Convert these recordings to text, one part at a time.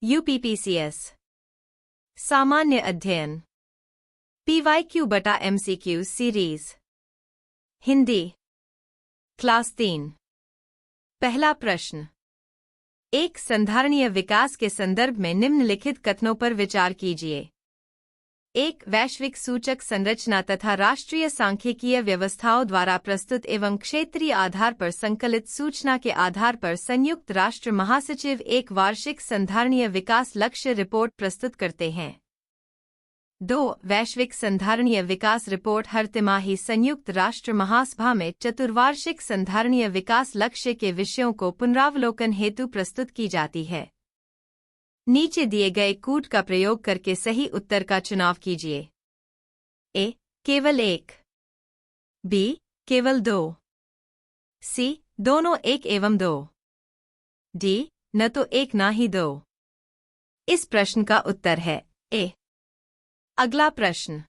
UPPCS. सामान्य अध्ययन PYQ बटा MCQ सीरीज। हिंदी क्लास 3। पहला प्रश्न। एक संधारणीय विकास के संदर्भ में निम्नलिखित कथनों पर विचार कीजिए। एक, वैश्विक सूचक संरचना तथा राष्ट्रीय सांख्यिकीय व्यवस्थाओं द्वारा प्रस्तुत एवं क्षेत्रीय आधार पर संकलित सूचना के आधार पर संयुक्त राष्ट्र महासचिव एक वार्षिक संधारणीय विकास लक्ष्य रिपोर्ट प्रस्तुत करते हैं। 2, वैश्विक संधारणीय विकास रिपोर्ट हर तिमाही संयुक्त राष्ट्र महासभा में चतुर्वार्षिक संधारणीय विकास लक्ष्य के विषयों को पुनरावलोकन हेतु प्रस्तुत की जाती है। नीचे दिए गए कूट का प्रयोग करके सही उत्तर का चुनाव कीजिए। ए, केवल एक। बी, केवल 2। सी, दोनों 1 एवं 2। डी, न तो 1 न ही 2। इस प्रश्न का उत्तर है ए। अगला प्रश्न।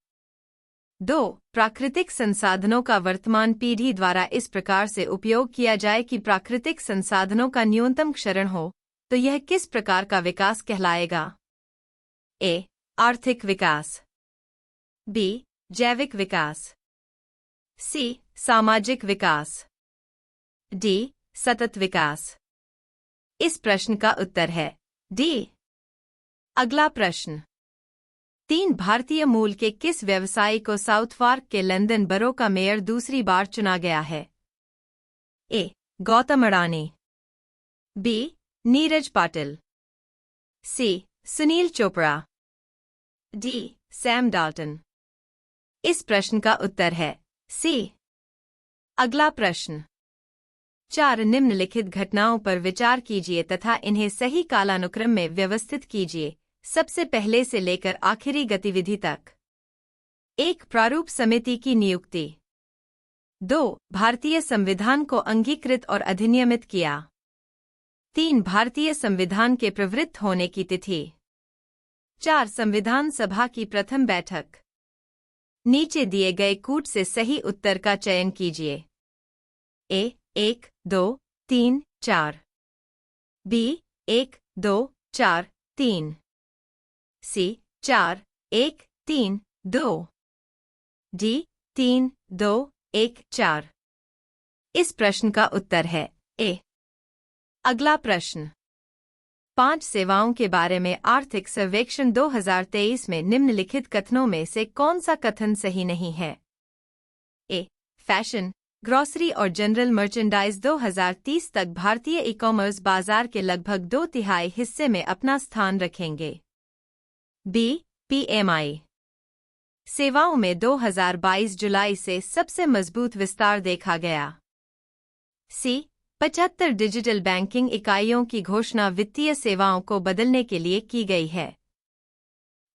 2, प्राकृतिक संसाधनों का वर्तमान पीढ़ी द्वारा इस प्रकार से उपयोग किया जाए कि प्राकृतिक संसाधनों का न्यूनतम क्षरण हो, तो यह किस प्रकार का विकास कहलाएगा? ए, आर्थिक विकास। बी, जैविक विकास। सी, सामाजिक विकास। डी, सतत विकास। इस प्रश्न का उत्तर है डी। अगला प्रश्न। 3, भारतीय मूल के किस व्यवसायी को साउथवार्क के लंदन बरो का मेयर दूसरी बार चुना गया है? A, Gautam Adani. B, Neeraj Patil. C, Sunil Chopra. D, Sam Dalton. इस प्रश्न का उत्तर है सी। अगला प्रश्न। 4, निम्नलिखित घटनाओं पर विचार कीजिए तथा इन्हें सही कालानुक्रम में व्यवस्थित कीजिए, सबसे पहले से लेकर आखिरी गतिविधि तक। 1, प्रारूप समिति की नियुक्ति। 2, भारतीय संविधान को अंगीकृत और अधिनियमित किया। 3, भारतीय संविधान के प्रवृत्त होने की तिथि। 4, संविधान सभा की प्रथम बैठक। नीचे दिए गए कूट से सही उत्तर का चयन कीजिए। ए, 1, 2, 3, 4। बी, 1, 2, 4, 3। सी, 4, 1, 3, 2। डी, 3, 2, 1, 4। इस प्रश्न का उत्तर है ए। अगला प्रश्न। 5, सेवाओं के बारे में आर्थिक सर्वेक्षण 2023 में निम्नलिखित कथनों में से कौन सा कथन सही नहीं है? ए, फैशन, ग्रॉसरी और जनरल मर्चेंडाइज 2030 तक भारतीय ई-कॉमर्स बाजार के लगभग 2/3 हिस्से में अपना स्थान रखेंगे। बी, PMI, सेवाओं में 2022 जुलाई से सबसे मजबूत विस्तार देखा गया। सी, 75 डिजिटल बैंकिंग इकाइयों की घोषणा वित्तीय सेवाओं को बदलने के लिए की गई है।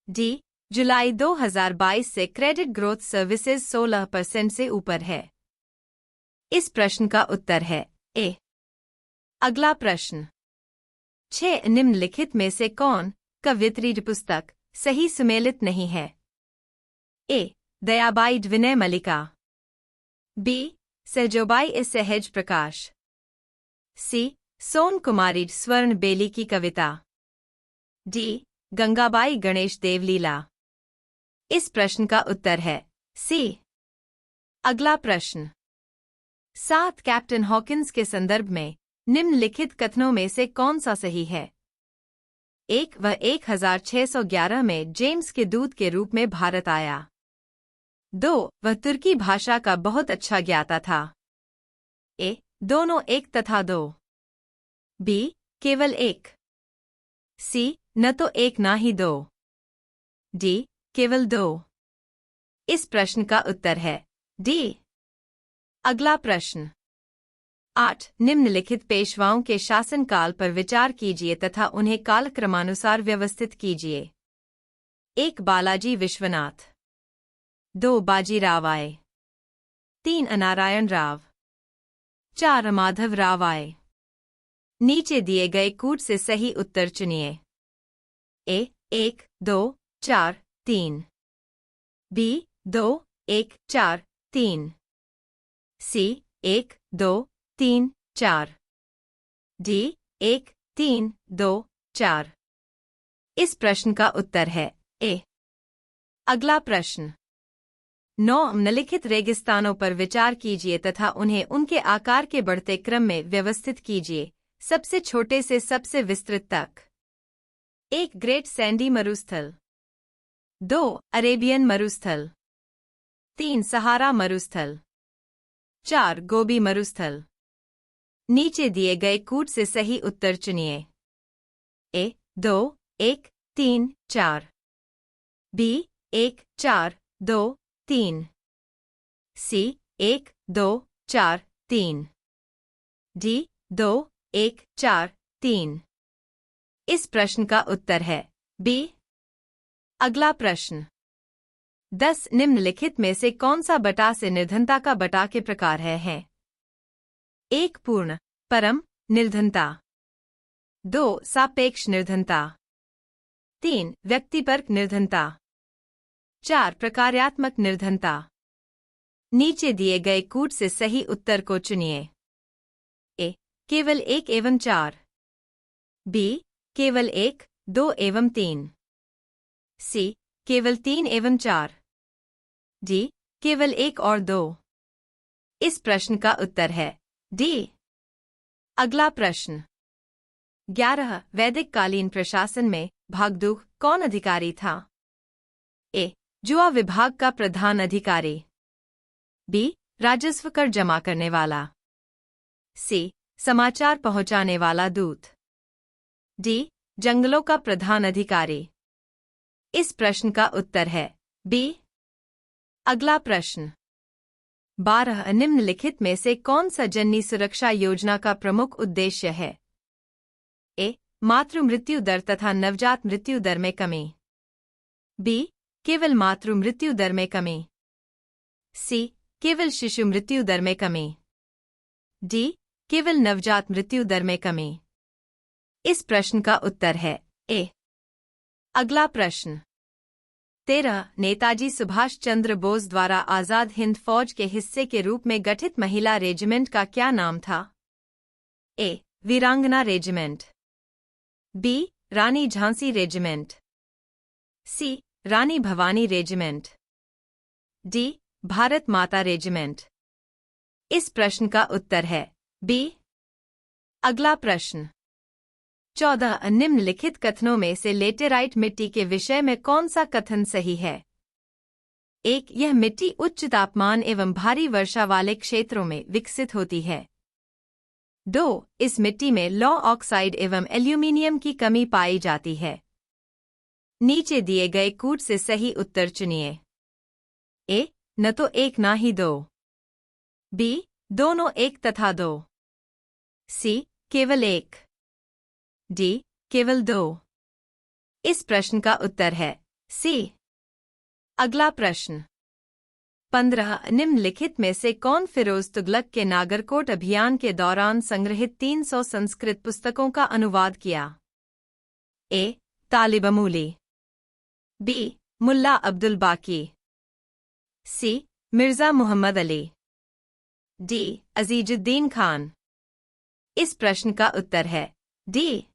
डी, जुलाई 2022 से क्रेडिट ग्रोथ सर्विसेज 16% से ऊपर है। इस प्रश्न का उत्तर है ए। अगला प्रश्न। 6, निम्नलिखित में से कौन कवयित्री पुस्तक सही सुमेलित नहीं है? ए, दयाबाई विनय मल्लिका। बी, सहजोबाई सहज प्रकाश। सी, सोन कुमारी स्वर्ण बेली की कविता। डी, गंगाबाई गणेश देवलीला। इस प्रश्न का उत्तर है सी। अगला प्रश्न। 7, कैप्टन हॉकिंस के संदर्भ में निम्नलिखित कथनों में से कौन सा सही है? 1, वह 1611 में जेम्स के दूत के रूप में भारत आया। 2, वह तुर्की भाषा का बहुत अच्छा ज्ञाता था। ए, दोनों 1 तथा 2। बी, केवल 1। सी, न तो 1 न ही 2। डी, केवल 2। इस प्रश्न का उत्तर है डी। अगला प्रश्न। 8, निम्नलिखित पेशवाओं के शासनकाल पर विचार कीजिए तथा उन्हें कालक्रमानुसार व्यवस्थित कीजिए। 1, बालाजी विश्वनाथ। 2, बाजीराव आए। 3, नारायण राव। 4, माधव राव आए। नीचे दिए गए कूट से सही उत्तर चुनिए। ए, 1, 2, 4, 3। बी, 2, 1, 4, 3। सी, 1, 2, 3, 4। डी, 1, 3, 2, 4। इस प्रश्न का उत्तर है ए। अगला प्रश्न। 9 निम्नलिखित रेगिस्तानों पर विचार कीजिए तथा उन्हें उनके आकार के बढ़ते क्रम में व्यवस्थित कीजिए, सबसे छोटे से सबसे विस्तृत तक। 1 ग्रेट सैंडी मरुस्थल, 2 अरेबियन मरुस्थल, 3 सहारा मरुस्थल, 4 गोबी मरुस्थल। नीचे दिए गए कूट से सही उत्तर चुनिए। ए 2 1 3 4, बी 1 4 2 3, सी 1 2 4 3, डी 2 1 4 3। इस प्रश्न का उत्तर है बी। अगला प्रश्न। 10 निम्नलिखित में से कौन सा बटा से निर्धनता का बटा के प्रकार है? 1 पूर्ण परम निर्धनता, 2 सापेक्ष निर्धनता, 3 व्यक्तिपरक निर्धनता, 4 प्रकार्यात्मक निर्धनता। नीचे दिए गए कूट से सही उत्तर को चुनिए। ए केवल 1 एवं 4, बी केवल 1 2 एवं 3, सी केवल 3 एवं 4, डी केवल 1 और 2। इस प्रश्न का उत्तर है डी। अगला प्रश्न। 11 वैदिक कालीन प्रशासन में भागदूग कौन अधिकारी था? ए जुआ विभाग का प्रधान अधिकारी, बी राजस्व कर जमा करने वाला, सी समाचार पहुंचाने वाला दूत, डी जंगलों का प्रधान अधिकारी। इस प्रश्न का उत्तर है बी। अगला प्रश्न। 12 निम्नलिखित में से कौन सा जननी सुरक्षा योजना का प्रमुख उद्देश्य है? ए मातृ मृत्यु दर तथा नवजात मृत्यु दर में कमी, बी केवल मातृ मृत्यु दर में कमी, सी केवल शिशु मृत्यु दर में कमी, डी केवल नवजात मृत्यु दर में कमी। इस प्रश्न का उत्तर है ए। अगला प्रश्न। 13 नेताजी सुभाष चंद्र बोस द्वारा आजाद हिंद फौज के हिस्से के रूप में गठित महिला रेजिमेंट का क्या नाम था? ए वीरांगना रेजिमेंट, बी रानी झांसी रेजिमेंट, सी रानी भवानी रेजिमेंट, डी भारत माता रेजिमेंट। इस प्रश्न का उत्तर है बी। अगला प्रश्न। 14 निम्नलिखित कथनों में से लेटेराइट मिट्टी के विषय में कौन सा कथन सही है? 1 यह मिट्टी उच्च तापमान एवं भारी वर्षा वाले क्षेत्रों में विकसित होती है। 2 इस मिट्टी में लौह ऑक्साइड एवं एल्यूमीनियम की कमी पाई जाती है। नीचे दिए गए कूट से सही उत्तर चुनिए। ए न तो 1 ना ही 2, बी दोनों 1 तथा 2, सी केवल 1, डी केवल 2। इस प्रश्न का उत्तर है सी। अगला प्रश्न। 15 निम्नलिखित में से कौन फिरोज तुगलक के नागरकोट अभियान के दौरान संग्रहित 300 संस्कृत पुस्तकों का अनुवाद किया? ए तालिबमूली, बी मुल्ला अब्दुल बाकी, सी मिर्जा मोहम्मद अली, डी अजीजुद्दीन खान। इस प्रश्न का उत्तर है डी।